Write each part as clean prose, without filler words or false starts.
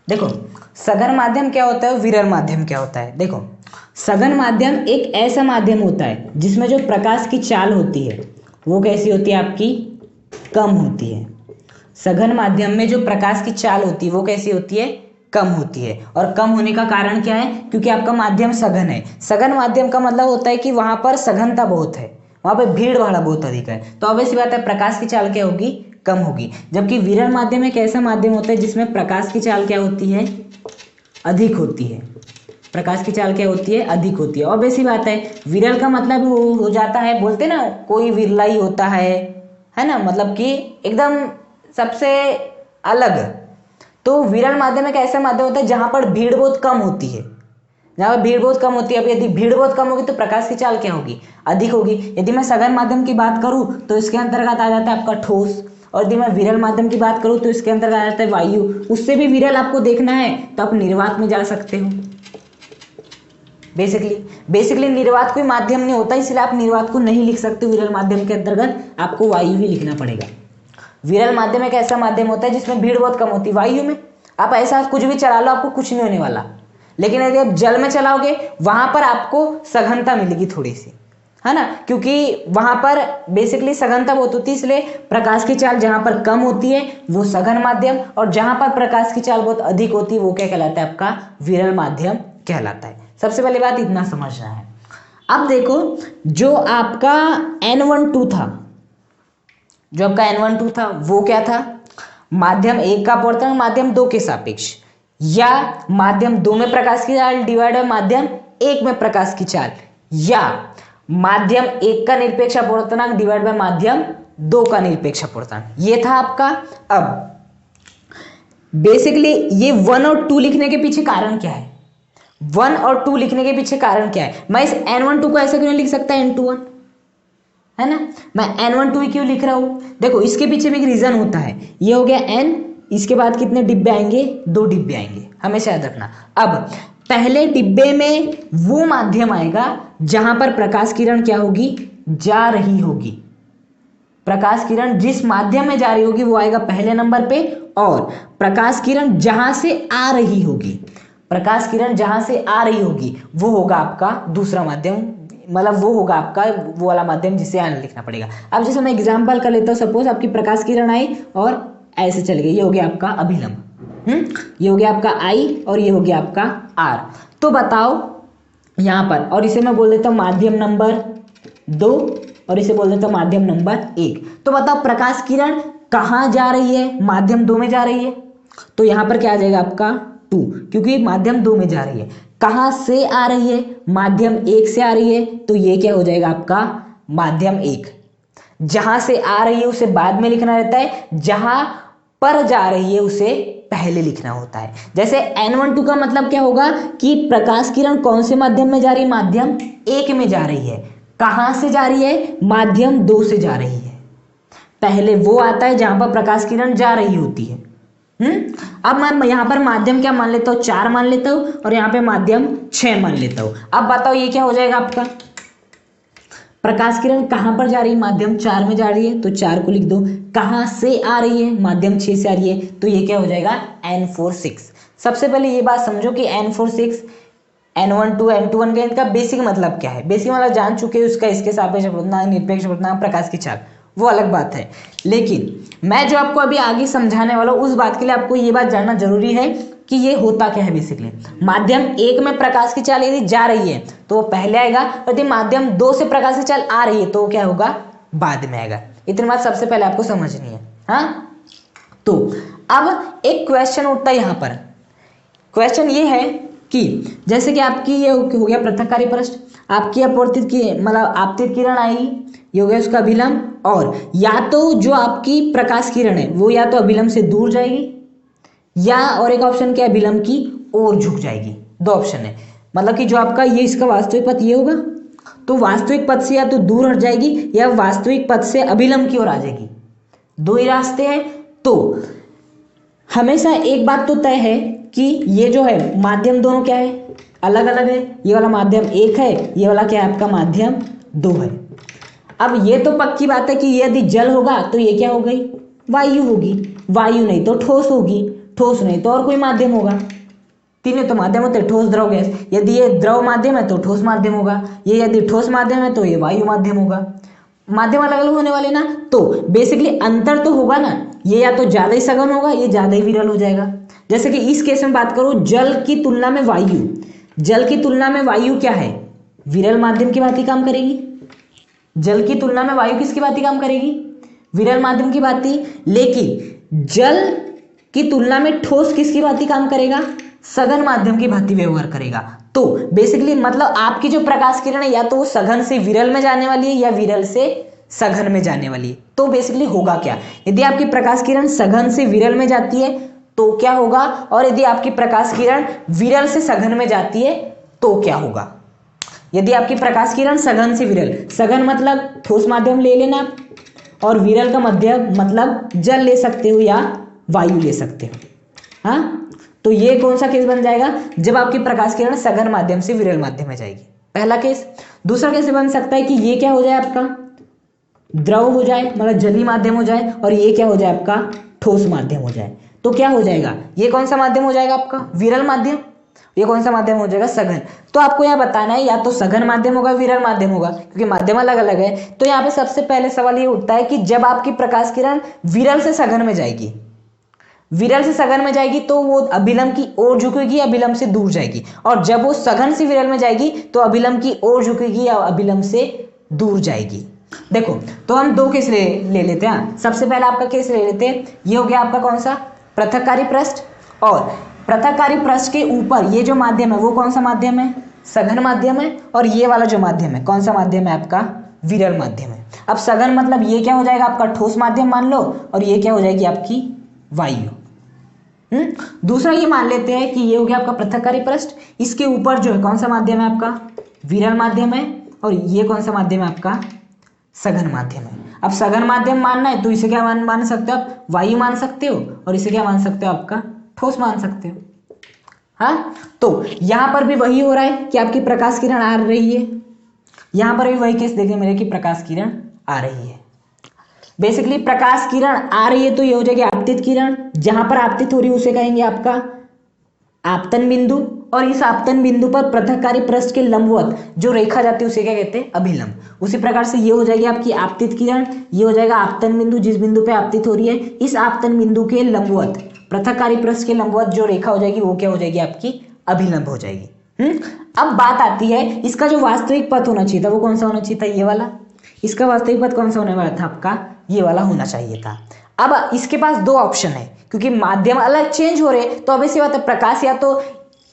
देखो सघन माध्यम क्या होता है, विरल माध्यम क्या होता है। देखो सघन माध्यम एक ऐसा माध्यम होता है जिसमें जो प्रकाश की चाल होती है वो कैसी होती है, आपकी कम होती है। सघन माध्यम में जो प्रकाश की चाल होती है वो कैसी होती है, कम होती है। और कम होने का कारण क्या है, क्योंकि आपका माध्यम सघन है। सघन माध्यम का मतलब होता है कि वहां पर सघनता बहुत है, वहां पर भीड़ भाड़ बहुत अधिक है, तो ऑब्वियस बात है प्रकाश की चाल क्या होगी, कम होगी। जबकि विरल माध्यम एक ऐसा माध्यम होता है जिसमें प्रकाश की चाल क्या होती है, अधिक होती है। प्रकाश की चाल क्या होती है, अधिक होती है। ऑब्वियस सी बात है, विरल का मतलब हो जाता है, बोलते ना कोई विरला ही होता है ना, मतलब कि एकदम सबसे अलग। तो विरल माध्यम एक ऐसा माध्यम होता है जहां पर भीड़ बहुत कम होती है, जहां पर भीड़ बहुत कम होती है। अब यदि भीड़ बहुत कम होगी तो प्रकाश की चाल क्या होगी, अधिक होगी। यदि मैं सघन माध्यम की बात करूं तो इसके अंतर्गत आ जाता है आपका ठोस, और यदि मैं विरल माध्यम की बात करूं तो इसके अंतर्गत आ जाता है वायु। उससे भी विरल आपको देखना है तो आप निर्वात में जा सकते हो। बेसिकली निर्वात कोई माध्यम नहीं होता, इसलिए आप निर्वात को नहीं लिख सकते विरल माध्यम के अंतर्गत, आपको वायु ही लिखना पड़ेगा। विरल माध्यम एक ऐसा माध्यम होता है जिसमें भीड़ बहुत कम होती है। वायु में आप ऐसा कुछ भी चला लो आपको कुछ नहीं होने वाला, लेकिन यदि आप जल में चलाओगे वहां पर आपको सघनता मिलेगी थोड़ी सी, है ना, क्योंकि वहां पर बेसिकली सघनता बहुत होती है, इसलिए प्रकाश की चाल जहां पर कम होती है वो सघन माध्यम, और जहां पर प्रकाश की चाल बहुत अधिक होती है वो क्या कहलाता है, आपका विरल माध्यम कहलाता है। सबसे पहली बात इतना समझना है। अब देखो जो आपका N12 था, जो आपका N12 था वो क्या था, माध्यम एक का अपवर्तन माध्यम दो के सापेक्ष, या माध्यम दो में प्रकाश की चाल डिवाइड बाय माध्यम एक में प्रकाश की चाल, या माध्यम एक का निरपेक्ष अपवर्तनांक डिवाइड बाय माध्यम दो का निरपेक्ष अपवर्तनांक, ये था आपका। अब बेसिकली ये 1 और 2 लिखने के पीछे कारण क्या है, 1 और 2 लिखने के पीछे कारण क्या है। मैं इस N12 को ऐसे क्यों नहीं लिख सकता N21, है ना, मैं N12 क्यों लिख रहा हूं, देखो इसके पीछे भी एक रीजन होता है। ये हो गया N, इसके बाद कितने डिब्बे आएंगे, 2 डिब्बे आएंगे, हमेशा याद रखना। अब पहले डिब्बे में वो माध्यम आएगा जहां पर प्रकाश किरण क्या होगी, जा रही होगी। प्रकाश किरण जिस माध्यम में जा रही होगी वो आएगा पहले नंबर पे, और प्रकाश किरण जहां से आ रही होगी, प्रकाश किरण जहां से आ रही होगी वो होगा आपका दूसरा माध्यम, मतलब वो होगा आपका वो वाला माध्यम जिसे आने लिखना पड़ेगा। अब जैसे मैं एग्जांपल कर लेता हूँ, सपोज आपकी प्रकाश किरण आई और ऐसे चल गई, ये हो गया आपका अभिलंब, ये हो गया आपका I और ये हो गया आपका R। तो बताओ यहां पर, और इसे मैं बोल देता हूं माध्यम नंबर 2 और इसे बोल देता हूं माध्यम नंबर 1। तो बताओ प्रकाश किरण कहां जा रही है, माध्यम 2 में जा रही है, तो यहां पर क्या आ जाएगा आपका 2, क्योंकि माध्यम 2 में जा रही है। कहां से आ रही है, माध्यम 1 से आ रही है, तो ये क्या हो जाएगा आपका माध्यम 1। जहां से आ रही है उसे बाद में लिखना रहता है, जहां पर जा रही है उसे पहले लिखना होता है। जैसे N12 का मतलब क्या होगा कि प्रकाश किरण कौन से माध्यम में जा रही है, माध्यम 1 में जा रही है। कहां से जा रही है, माध्यम 2 से जा रही है। पहले वो आता है जहां पर प्रकाश किरण जा रही होती है। अब मैं यहां पर माध्यम क्या मान लेता हूं, 4 मान लेता हूं, और यहां पे माध्यम 6 मान लेता हूं। अब बताओ ये क्या हो जाएगा आपका, प्रकाश किरण कहां पर जा रही है, माध्यम 4 में जा रही है, तो 4 को लिख दो। कहां से आ रही है, माध्यम 6 से आ रही है, तो ये क्या हो जाएगा N46। सबसे पहले ये बात समझो कि N46 N12 N21 का इनका बेसिक मतलब क्या है। बेसिक मतलब जान चुके हैं, उसका इसके सापेक्ष अपवर्तनांक, निरपेक्ष अपवर्तनांक, प्रकाश की चाल, वो अलग बात है। लेकिन मैं जो आपको अभी आगे समझाने वाला हूं उस बात के लिए आपको ये बात जानना जरूरी है कि ये होता क्या है। बेसिकली माध्यम 1 में प्रकाश की चाल यदि जा रही है तो वो पहले आएगा, यदि माध्यम 2 से प्रकाश की चाल आ रही है तो वो क्या होगा, बाद में आएगा। इतनी बात सबसे पहले आपको समझनी है। हाँ, तो अब एक क्वेश्चन उठता है यहां पर। क्वेश्चन ये है कि जैसे कि आपकी ये हो गया पृथक्कारी पृष्ठ, आपकी अपवर्तित की मतलब आपतित किरण आई, ये हो गया उसका अभिलंब, और या तो जो आपकी प्रकाश किरण है वो या तो अभिलंब से दूर जाएगी, या और एक ऑप्शन क्या है, अभिलंब की ओर झुक जाएगी। 2 ऑप्शन है, मतलब कि जो आपका ये इसका वास्तविक पथ ये होगा, तो वास्तविक पथ से या तो दूर हट जाएगी या वास्तविक पथ से अभिलंब की ओर आ जाएगी। 2 ही रास्ते हैं। तो हमेशा एक बात तो तय है कि ये जो है माध्यम दोनों क्या है, अलग अलग है। ये वाला माध्यम 1 है, ये वाला क्या है आपका माध्यम 2 है। अब ये तो पक्की बात है कि यदि जल होगा तो ये क्या हो गई, वायु होगी, वायु नहीं तो ठोस होगी, ठोस नहीं तो और कोई माध्यम होगा। तीनों तो माध्यम होते हैं, ठोस द्रव गैस। यदि ये द्रव माध्यम है तो ठोस माध्यम होगा, ये यदि ठोस माध्यम है तो ये वायु माध्यम होगा। माध्यम अलग अलग होने वाले ना, तो बेसिकली अंतर तो होगा ना, ये या तो ज्यादा ही सघन होगा, ये ज्यादा ही विरल हो जाएगा। जैसे कि इस केस में बात करूं, जल की तुलना में वायु, जल की तुलना में वायु क्या है, विरल माध्यम की भांति काम करेगी। जल की तुलना में वायु किसकी भांति काम करेगी, विरल माध्यम की भांति। लेकिन जल की तुलना में ठोस किसकी भांति काम करेगा, सघन माध्यम की भांति व्यवहार करेगा। तो बेसिकली मतलब आपकी जो प्रकाश किरण है या तो वो सघन से विरल में जाने वाली है या विरल से सघन में जाने वाली है। तो बेसिकली होगा क्या, यदि आपकी प्रकाश किरण सघन से विरल में जाती है तो क्या होगा, और यदि आपकी प्रकाश किरण विरल से सघन में जाती है तो क्या होगा। यदि आपकी प्रकाश किरण सघन से विरल, सघन मतलब ठोस माध्यम ले लेना, और विरल का मध्यम मतलब जल ले सकते हो या वायु ले सकते हो। हाँ, तो ये कौन सा केस बन जाएगा, जब आपकी प्रकाश किरण सघन माध्यम से विरल माध्यम में जाएगी, पहला केस। दूसरा केस बन सकता है कि ये क्या हो जाए, आपका द्रव हो जाए, मतलब जलीय माध्यम हो जाए, और ये क्या हो जाए, आपका ठोस माध्यम हो जाए। तो क्या हो जाएगा, ये कौन सा माध्यम हो जाएगा, आपका विरल माध्यम। ये कौन सा माध्यम हो जाएगा, सघन। तो आपको यहाँ बताना है या तो सघन माध्यम होगा, विरल माध्यम होगा, क्योंकि माध्यम अलग अलग है। तो यहाँ पे सबसे पहले सवाल ये उठता है कि जब आपकी प्रकाश किरण विरल से सघन में जाएगी, विरल से सघन में जाएगी तो वो अभिलंब की ओर झुकेगी या अभिलंब से दूर जाएगी, और जब वो सघन से विरल में जाएगी तो अभिलंब की ओर झुकेगी या अभिलंब से दूर जाएगी। देखो, तो हम दो केस ले लेते हैं। सबसे पहला आपका केस ले लेते हैं, ये हो गया आपका कौन सा, पृथककारी पृष्ठ, और पृथककारी पृष्ठ के ऊपर ये जो माध्यम है वो कौन सा माध्यम है, सघन माध्यम है, और ये वाला जो माध्यम है कौन सा माध्यम है, आपका विरल माध्यम है। अब सघन मतलब ये क्या हो जाएगा, आपका ठोस माध्यम मान लो, और ये क्या हो जाएगी, आपकी वायु। दूसरा ये मान लेते हैं कि ये हो गया आपका पृथककारी पृष्ठ, इसके ऊपर जो है कौन सा माध्यम है, आपका विरल माध्यम है, और ये कौन सा माध्यम है, आपका सघन माध्यम है। अब सघन माध्यम मानना है तो इसे क्या मान सकते हो आप, वायु मान सकते हो, और इसे क्या मान सकते हो, आपका ठोस मान सकते हो। हाँ, तो यहां पर भी वही हो रहा है कि आपकी प्रकाश किरण आ रही है, यहां पर भी वही केस देखने मेरे की प्रकाश किरण आ रही है। बेसिकली प्रकाश किरण आ रही है तो ये हो जाएगी आपतित किरण, जहां पर आपतित हो रही है उसे कहेंगे आपका आपतन बिंदु, और इस आपतन बिंदु पर पृथककारी पृष्ठ के लंबवत जो रेखा जाती है उसे क्या कहते हैं, अभिलंब। उसी प्रकार से ये हो जाएगी आपकी आपतित किरण, ये हो जाएगा आपतन बिंदु, जिस बिंदु पे आपतित हो रही है, इस आपतन बिंदु के लंबवत, पृथककारी पृष्ठ के लंबवत जो रेखा हो जाएगी वो क्या हो जाएगी, आपकी अभिलंब हो जाएगी। अब बात आती है, इसका जो वास्तविक पथ होना चाहिए था वो कौन सा होना चाहिए था, ये वाला। इसका वास्तविक पथ कौन सा होने वाला था, आपका ये वाला होना चाहिए था। अब इसके पास दो ऑप्शन है, क्योंकि माध्यम अलग चेंज हो रहे, तो अब ऐसी बात है, प्रकाश या तो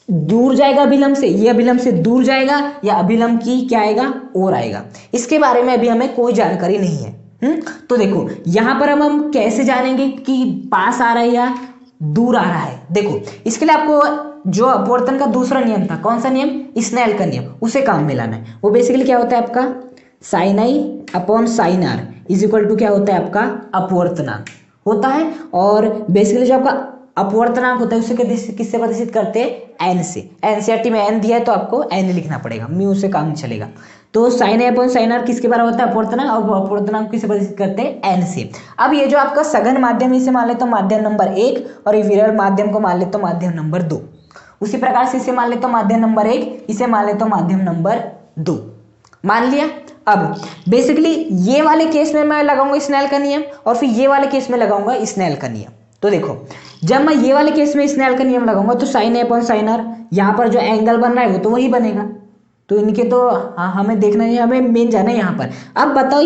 दूर जाएगा अभिलंब से, ये अभिलंब से दूर जाएगा, या अभिलंब की क्या आएगा, ओर आएगा। इसके बारे में अभी हमें कोई जानकारी नहीं है। तो देखो यहां पर हम कैसे जानेंगे कि पास आ रहा है या दूर आ रहा है। देखो, इसके लिए आपको जो अपवर्तन का दूसरा नियम था, कौन सा नियम, स्नेल का नियम, उसे काम में लाना है। वो बेसिकली क्या होता है, आपका sine i upon sine r is equal to क्या होता है, आपका अपवर्तनांक होता है। और बेसिकली जो आपका अपवर्तनांक होता है उसे किससे प्रदर्शित करते हैं, एन से। एनसीईआरटी में एन दिया है तो आपको एन लिखना पड़ेगा, म्यू से काम नहीं चलेगा। तो sine a upon sine r किसके बराबर होता है, अपवर्तनांक, और अपवर्तनांक किससे प्रदर्शित करते हैं, एन से। अब ये जो आपका सघन माध्यम, इसे मान लेते हो माध्यम नंबर 1, और ये विरल माध्यम को मान लेते हो माध्यम नंबर 2। उसी प्रकार से इसे मान लेते हो माध्यम नंबर 1, इसे मान लेते हो माध्यम नंबर 2, मान लिया। अब बेसिकली ये वाले केस में मैं लगाऊंगा स्नेल का नियम, और फिर ये वाले केस में लगाऊंगा स्नेल का नियम। तो देखो, जब मैं ये वाले केस में स्नेल का नियम लगाऊंगा तो sine a upon sine r, यहाँ पर जो एंगल बन रहा है वो तो वही बनेगा। तो इनके तो हमें देखना है, हमें मेन जाना है यहाँ पर। अब बताओ,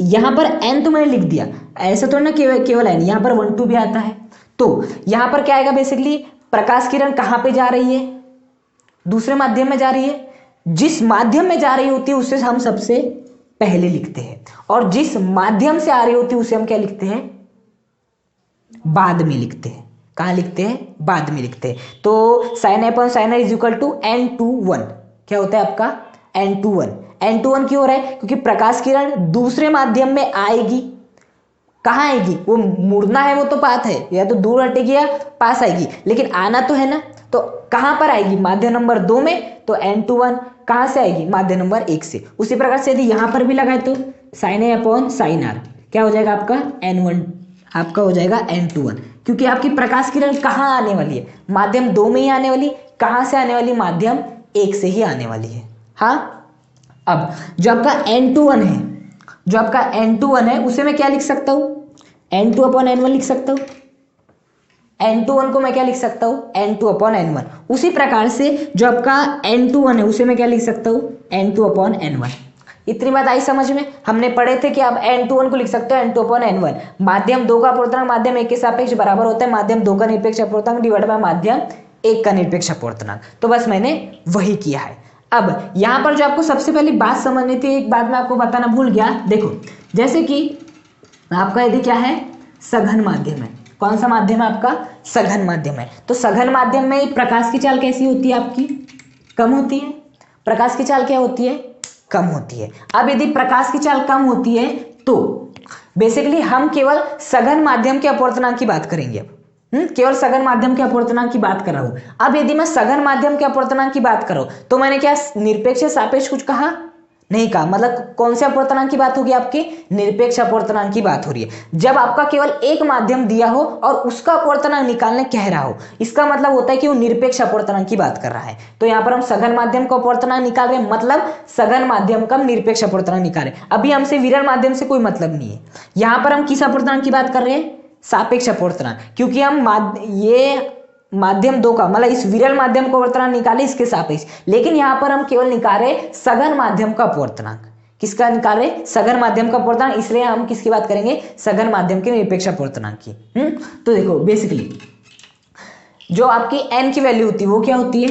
यहाँ पर एन तो मैंने लिख दिया, ऐसा तो ना केवल एन, यहाँ पर 1 2 भी आता है। तो यहाँ पर क्या आएगा, बेसिकली प्रकाश किरण कहाँ पे जा रही है, दूसरे माध्यम में जा रही है। जिस माध्यम में जा रही होती है उसे हम सबसे पहले लिखते हैं, और जिस माध्यम से आ रही होती है उसे हम क्या लिखते हैं, बाद में लिखते हैं। कहाँ लिखते हैं, बाद में लिखते हैं। तो sine upon sine r is equal to n2 1, क्या होता है आपका n2 1। n2 1 क्यों हो रहा है, क्योंकि प्रकाश किरण दूसरे माध्यम में आएगी। कहाँ आएगी, वो मुड़ना है वो तो बात है, या तो दूर हटेगी या पास आएगी, लेकिन आना तो है ना। तो कहाँ पर आएगी, माध्यम नंबर 2 में। तो n2 1 कहाँ से आएगी, माध्यम नंबर 1 से। उसी प्रकार से यदि यहाँ पर भी लगाए तो sine a upon sine r क्या हो जाएगा, आपका n1, आपका हो जाएगा n2 1। क्योंकि आपकी प्रकाश किरण कहाँ आने वाली है, माध्यम 2 में ही आने वाली। कहाँ से आने वाली, माध्यम 1 से ही आने वाली है। हाँ, अब जो आपका N21 है, जो आपका N21 है उसे मैं क्या लिख सकता हूँ, N2/N1 लिख सकता हूँ। N21 को मैं क्या लिख सकता हूँ, N2/N1। उसी प्रकार से जो आपका N21 है उसे मैं क्या लिख सकता हूँ, N2/N1। इतनी बात आई समझ में। हमने पढ़े थे कि आप N21 को लिख सकते हो N2/N1। माध्यम 2 का अपूर्णांक माध्यम 1 के सापेक्ष बराबर होता है माध्यम 2 का निरपेक्ष अपूर्णांक डिवाइड बाय माध्यम 1 का निरपेक्ष अपूर्णांक। तो बस मैंने वही किया है। अब यहाँ पर जो आपको सबसे पहली बात समझनी थी, एक बात मैं आपको बताना भूल गया। देखो, जैसे कि आपका यदि क्या है, सघन माध्यम है। कौन सा माध्यम है आपका, सघन माध्यम है। तो सघन माध्यम में प्रकाश की चाल कैसी होती है आपकी, कम होती है। प्रकाश की चाल क्या होती है, कम होती है। अब यदि प्रकाश की चाल कम होती है तो बेसिकली हम केवल सघन माध्यम के अपवर्तनांक की बात करेंगे। अब केवल सघन माध्यम के अपवर्तनांक की बात कर रहा हूं। अब यदि मैं सघन माध्यम के अपवर्तनांक की बात करूं तो मैंने क्या निरपेक्ष सापेक्ष कुछ कहा नहीं कहा। मतलब कौन से अपवर्तनांक की बात होगी, आपके निरपेक्ष अपवर्तनांक की बात हो रही है। जब आपका केवल एक माध्यम दिया हो और उसका अपवर्तनांक निकालने कह रहा हो, इसका मतलब होता है कि वो निरपेक्ष अपवर्तनांक की बात कर रहा है। तो यहाँ पर हम सघन माध्यम का अपवर्तनांक निकाल रहे हैं, मतलब सघन माध्यम का निरपेक्ष अपवर्तनांक निकाल रहे हैं। अभी हमसे विरल माध्यम से कोई मतलब नहीं है। यहाँ पर हम किस अपवर्तनांक की बात कर रहे हैं, सापेक्ष अपवर्तनांक, क्योंकि हम ये माध्यम 2 का मतलब इस विरल माध्यम का अपवर्तनांक निकाले इसके सापेक्ष, लेकिन यहां पर हम केवल निकाल रहे सघन माध्यम का अपवर्तनांक। किसका निकाल रहे, सघन माध्यम का अपवर्तनांक, इसलिए हम किसकी बात करेंगे, सघन माध्यम के निरपेक्ष अपवर्तनांक की। तो देखो बेसिकली जो आपकी n की वैल्यू होती है वो क्या होती है,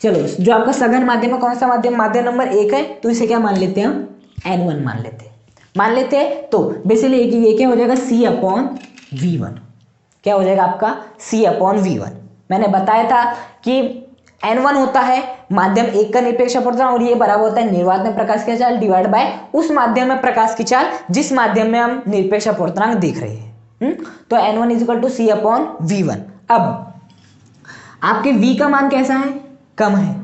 चलो जो आपका सघन माध्यम है कौन सा माध्यम, माध्यम नंबर 1 है, तो इसे क्या मान लेते हैं हम, N1 मान लेते हैं। तो बेसिकली ये क्या हो जाएगा, C/V1। क्या हो जाएगा आपका, C/V1। मैंने बताया था कि N1 होता है माध्यम 1 का निरपेक्ष अपवर्तनांक और ये बराबर होता है निर्वात में प्रकाश की चाल डिवाइड बाय उस माध्यम में प्रकाश की चाल जिस माध्यम में हम निरपेक्ष अपवर्तनांक देख रहे हैं। तो N1 = C/V1। अब आपके V का मान कैसा है, कम है।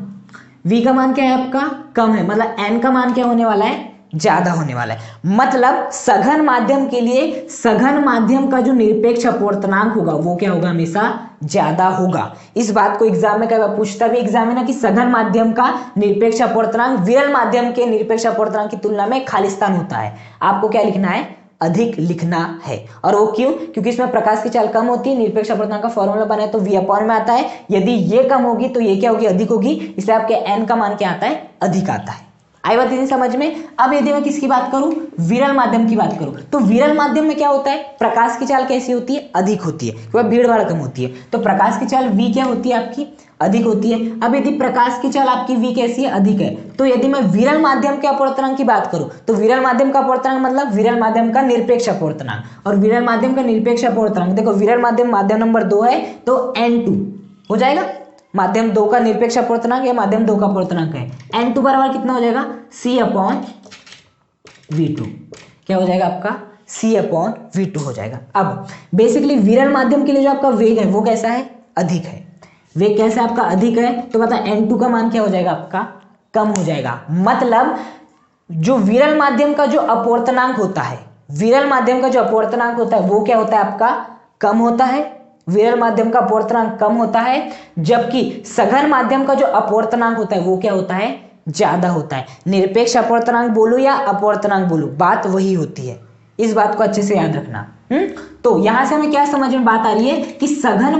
V का मान क्या है आपका, कम है, मतलब N का मान क्या होने वाला है, ज्यादा होने वाला है। मतलब सघन माध्यम के लिए सघन माध्यम का जो निरपेक्ष अपवर्तनांक होगा वो क्या होगा, हमेशा ज्यादा होगा। इस बात को एग्जाम में कई बार पूछता भी एग्जाम में ना कि सघन माध्यम का निरपेक्ष अपवर्तनांक विरल माध्यम के निरपेक्ष अपवर्तनांक की तुलना में खालिस्तान होता है। आपको क्या लिखना है, अधिक लिखना है। और वो क्यों, क्योंकि इसमें प्रकाश की चाल कम होती है। निरपेक्ष अपवर्तनांक का फॉर्मूला बना है तो V/, में आता है। यदि ये कम होगी तो ये क्या होगी, अधिक होगी, इसलिए आपके n का मान क्या आता है, अधिक आता है। आई बात इतनी समझ में। अब यदि मैं किसकी बात करूं, विरल माध्यम की बात करूं, तो विरल माध्यम में क्या होता है, प्रकाश की चाल कैसी होती है, अधिक होती है, क्योंकि भीड़ भाड़ कम होती है। तो प्रकाश की चाल V क्या होती है आपकी, अधिक होती है। अब यदि प्रकाश की चाल आपकी V कैसी है, अधिक है, तो यदि मैं विरल माध्यम के अपवर्तनांक की बात करूं तो विरल माध्यम का अपवर्तनांक मतलब विरल माध्यम का निरपेक्ष अपवर्तनांक। और विरल माध्यम का निरपेक्ष अपवर्तनांक देखो, विरल माध्यम नंबर 2 है तो N2 हो जाएगा। माध्यम 2 का निरपेक्ष अपवर्तनांक या माध्यम 2 का अपवर्तनांक है। N2 बराबर कितना हो जाएगा, C/V2। क्या हो जाएगा आपका, C/V2 हो जाएगा। अब बेसिकली विरल माध्यम के लिए जो आपका वेग है वो कैसा है, अधिक है। वेग कैसा आपका, अधिक है, तो बता N2 का मान क्या हो जाएगा आपका, कम हो जाएगा। मतलब जो विरल माध्यम का जो अपवर्तनांक होता है, विरल माध्यम का जो अपवर्तनांक होता है वो क्या होता है आपका, कम होता है। विरल माध्यम का अपवर्तनांक कम होता है, जबकि सघन माध्यम का जो अपवर्तनांक होता है वो क्या होता है, ज्यादा होता है। निरपेक्ष अपवर्तनांक बोलो या अपवर्तनांक बोलो, बात वही होती है। इस बात को अच्छे से याद रखना। तो यहां से हमें क्या समझ में बात आ रही है कि सघन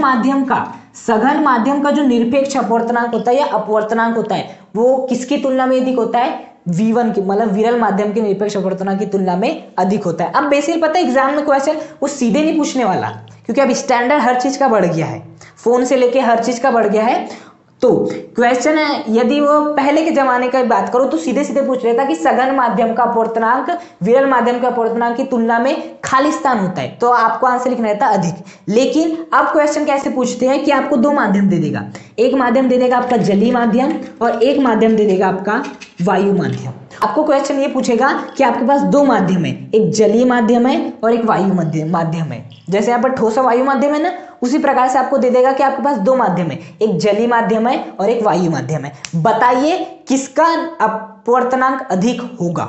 माध्यम का जो निरपेक्ष अपवर्तनांक होता है या अपवर्तनांक होता है वो किसकी तुलना में अधिक होता है, V1 की, मतलब विरल माध्यम के निरपेक्ष अपवर्तनांक की तुलना में अधिक होता है। अब बेसिकली पता है एग्जाम में क्वेश्चन वो सीधे नहीं पूछने वाला, क्योंकि अब स्टैंडर्ड हर चीज का बढ़ गया है, फोन से लेके हर चीज का बढ़ गया है। तो क्वेश्चन है, यदि वो पहले के जमाने की बात करो तो सीधे सीधे पूछ लेता कि सघन माध्यम का अपवर्तनांक विरल माध्यम के अपवर्तनांक की तुलना में खालिस्तान होता है, तो आपको आंसर लिखना रहता है अधिक। लेकिन अब क्वेश्चन कैसे पूछते हैं कि आपको 2 माध्यम दे देगा, एक माध्यम दे देगा आपका जलीय माध्यम और एक माध्यम दे देगा आपका वायु माध्यम। आपको क्वेश्चन ये पूछेगा कि आपके पास 2 माध्यम है, एक जलीय माध्यम है और एक वायु माध्यम है। जैसे यहाँ पर ठोस वायु माध्यम है ना, उसी प्रकार से आपको दे देगा कि आपके पास 2 माध्यम है, एक जलीय माध्यम है और एक वायु माध्यम है। बताइए किसका अपवर्तनांक अधिक होगा,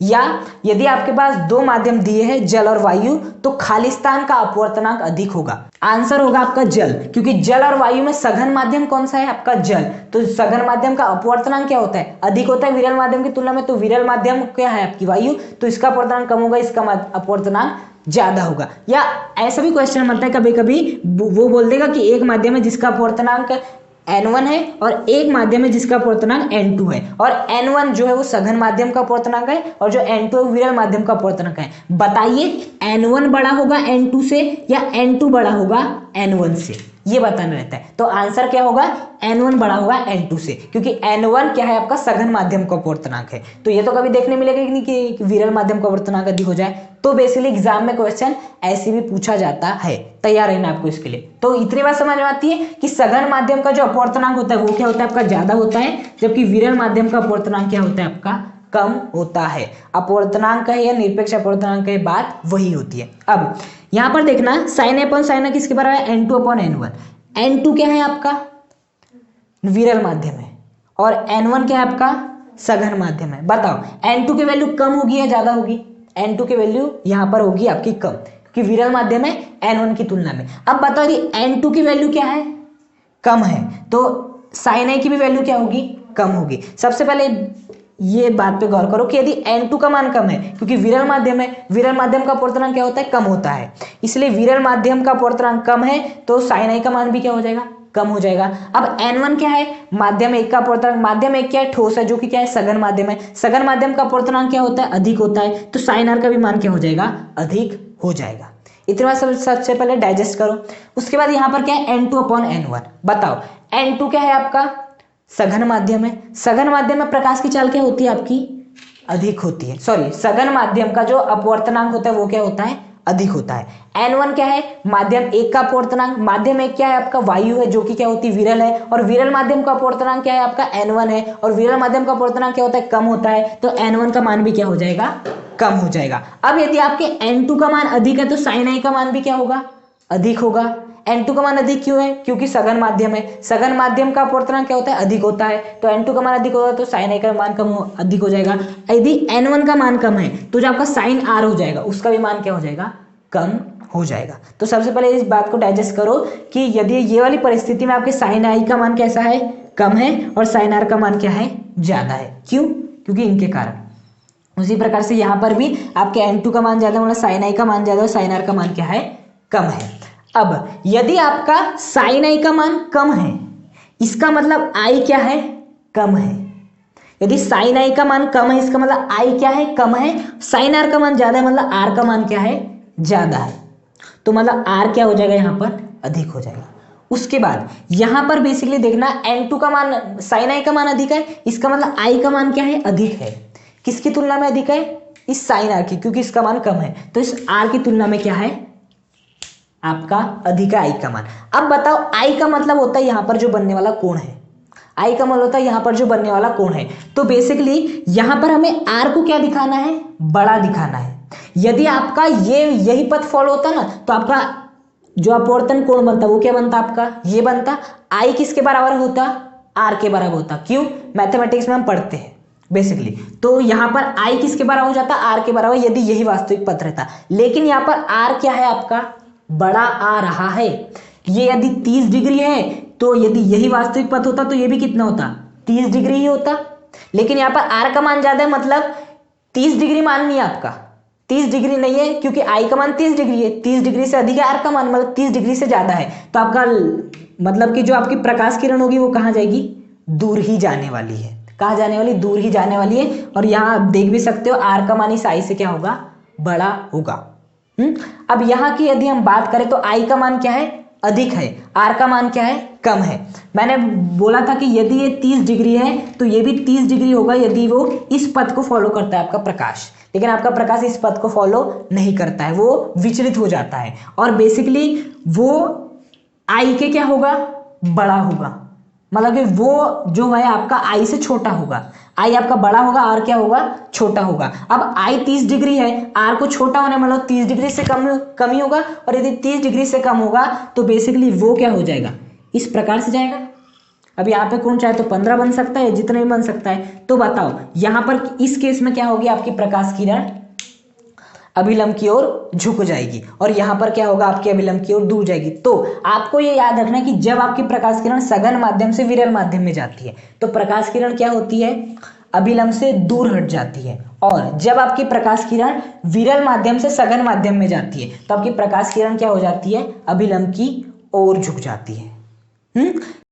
या यदि आपके पास दो माध्यम दिए हैं जल और वायु तो खाली स्थान का अपवर्तनांक अधिक होगा। आंसर होगा आपका जल, क्योंकि जल और वायु में सघन माध्यम कौन सा है आपका जल, तो सघन माध्यम का अपवर्तनांक क्या होता है अधिक होता है विरल माध्यम की तुलना में, तो विरल माध्यम क्या है आपकी वायु, तो इसका अपवर्तनांक कम होगा, इसका अपवर्तनांक ज्यादा होगा। या ऐसा भी क्वेश्चन बनता है कभी कभी, वो बोल देगा कि एक माध्यम है जिसका अपवर्तनांक N1 है और एक माध्यम है जिसका अपवर्तनांक N2 है, और N1 जो है वो सघन माध्यम का अपवर्तनांक है और जो N2 है विरल माध्यम का अपवर्तनांक है। बताइए N1 बड़ा होगा N2 से या N2 बड़ा होगा N1 से, ये बताना रहता है। तो आंसर क्या होगा, N1 बड़ा होगा N2 से, क्योंकि N1 क्या है आपका सघन माध्यम का अपवर्तनांक है। तो ये तो कभी देखने मिलेगा कि नहीं कि विरल माध्यम का अपवर्तनांक अधिक हो जाए। तो बेसिकली एग्जाम में क्वेश्चन ऐसे भी पूछा जाता है, तैयार रहना आपको इसके लिए। तो इतनी बात समझ में आती है कि सघन माध्यम का जो अपवर्तनांक होता है वो क्या होता है आपका ज्यादा होता है, जबकि विरल माध्यम का अपवर्तनांक क्या होता है आपका कम होता है। अपवर्तनांक है या निरपेक्ष अपवर्तनांक है, बात वही होती है। अब यहां पर देखना साइन अपॉन साइन किसके बराबर है, N2 अपॉन N1। N2 क्या है आपका विरल माध्यम है और N1 क्या है आपका सघन माध्यम है। बताओ N2 की वैल्यू कम होगी या ज्यादा होगी, N2 की वैल्यू यहां पर होगी आपकी कम, क्योंकि विरल माध्यम है N1 की तुलना में। अब बताओ यदि N2 की वैल्यू क्या है कम है, तो साइन A की भी वैल्यू क्या होगी कम होगी। सबसे पहले ये बात पे गौर करो कि यदि N2 का मान कम है, क्योंकि विरल माध्यम है, विरल माध्यम का अपवर्तनांक क्या होता है कम होता है, इसलिए विरल माध्यम का अपवर्तनांक कम है तो साइन A का मान भी क्या हो जाएगा कम हो जाएगा। अब N1 क्या है, माध्यम एक का अपवर्तनांक, माध्यम एक क्या है ठोस है जो कि क्या है सघन माध्यम है, सघन माध्यम का अपवर्तनांक क्या होता है अधिक होता है, तो साइन R का भी मान क्या हो जाएगा अधिक हो जाएगा। इतनी बात सबसे पहले डाइजेस्ट करो। उसके बाद यहाँ पर क्या है N2 अपॉन N1। बताओ N2 क्या है आपका सघन माध्यम है, सघन माध्यम में प्रकाश की चाल क्या होती है आपकी अधिक होती है, सॉरी सघन माध्यम का जो अपवर्तनांक होता है वो क्या होता है अधिक होता है। N1 क्या है माध्यम एक का अपवर्तनांक, माध्यम एक क्या है आपका वायु है जो कि क्या होती है विरल है, और विरल माध्यम का अपवर्तनांक क्या है आपका N1 है, और विरल माध्यम का अपवर्तनांक क्या होता है कम होता है, तो N1 का मान भी क्या हो जाएगा कम हो जाएगा। अब यदि आपके N2 का मान अधिक है तो साइन A का मान भी क्या होगा अधिक होगा। N2 का मान अधिक क्यों है, क्योंकि सघन माध्यम है, सघन माध्यम का अपवर्तनांक क्या होता है अधिक होता है, तो N2 का मान अधिक होगा तो साइन A का मान अधिक हो जाएगा। यदि N1 का मान कम है तो जो आपका साइन R हो जाएगा उसका भी मान क्या हो जाएगा कम हो जाएगा। तो सबसे पहले इस बात को डाइजेस्ट करो कि यदि ये वाली परिस्थिति में आपके साइन I का मान कैसा है कम है और साइन R का मान क्या है ज्यादा है, क्यों, क्योंकि इनके कारण। उसी प्रकार से यहाँ पर भी आपके N2 का मान ज्यादा मतलब साइन I का मान ज्यादा और साइन R का मान क्या है कम है। अब यदि आपका साइन I का मान कम है इसका मतलब I क्या है कम है, यदि साइन I का मान कम है इसका मतलब I क्या है कम है, साइन R का मान ज्यादा है मतलब R का मान क्या है ज्यादा है, तो मतलब R क्या हो जाएगा यहाँ पर अधिक हो जाएगा। उसके बाद यहां पर बेसिकली देखना N2 का मान साइन I का मान अधिक है, इसका मतलब I का मान क्या है अधिक है, किसकी तुलना में अधिक है इस साइन R की, क्योंकि इसका मान कम है तो इस R की तुलना में क्या है आपका अधिक है I का मान। अब बताओ I का मतलब होता है यहां पर जो बनने वाला कोण है, I का मतलब होता है यहां पर जो बनने वाला कोण है। तो बेसिकली यहां पर हमें R को क्या दिखाना है बड़ा दिखाना है। यदि आपका यही पथ फॉलो होता ना तो आपका जो अपवर्तन कोण बनता वो क्या बनता आपका ये बनता, I किसके बराबर होता R के बराबर होता, क्यों मैथमेटिक्स में हम पढ़ते हैं बेसिकली। तो यहां पर I किसके बराबर हो जाता R के बराबर यदि यही वास्तविक पथ रहता, लेकिन यहां पर R क्या है आपका बड़ा आ रहा है। ये यदि 30 डिग्री है तो यदि यही वास्तविक पथ होता तो ये भी कितना होता 30 डिग्री ही होता, लेकिन यहाँ पर R का मान ज्यादा है मतलब 30 डिग्री मान नहीं है आपका, 30 डिग्री नहीं है क्योंकि I का मान 30 डिग्री है, 30 डिग्री से अधिक है R का मान मतलब 30 डिग्री से ज्यादा है, तो आपका मतलब कि जो आपकी प्रकाश किरण होगी वो कहाँ जाएगी दूर ही जाने वाली है, कहाँ जाने वाली दूर ही जाने वाली है। और यहाँ आप देख भी सकते हो R का मान इस I से क्या होगा बड़ा होगा। अब यहाँ की यदि हम बात करें तो I का मान क्या है अधिक है, R का मान क्या है कम है। मैंने बोला था कि यदि ये 30 डिग्री है तो ये भी 30 डिग्री होगा यदि वो इस पथ को फॉलो करता है आपका प्रकाश, लेकिन आपका प्रकाश इस पथ को फॉलो नहीं करता है, वो विचलित हो जाता है और बेसिकली वो I के क्या होगा बड़ा होगा, मतलब कि वो जो है आपका I से छोटा होगा, I आपका बड़ा होगा R क्या होगा छोटा होगा। अब I 30 डिग्री है, R को छोटा होने मतलब 30 डिग्री से कम ही होगा, और यदि 30 डिग्री से कम होगा तो बेसिकली वो क्या हो जाएगा इस प्रकार से जाएगा, अब यहाँ पे कोण चाहे तो 15 बन सकता है, जितना भी बन सकता है। तो बताओ यहाँ पर इस केस में क्या होगी, आपकी प्रकाश किरण अभिलंब की ओर झुक जाएगी और यहाँ पर क्या होगा, आपकी अभिलंब की ओर दूर जाएगी। तो आपको ये याद रखना है कि जब आपकी प्रकाश किरण सघन माध्यम से विरल माध्यम में जाती है तो प्रकाश किरण क्या होती है, अभिलंब से दूर हट जाती है, और जब आपकी प्रकाश किरण विरल माध्यम से सघन माध्यम में जाती है तो आपकी प्रकाश किरण क्या हो जाती है, अभिलंब की ओर झुक जाती है।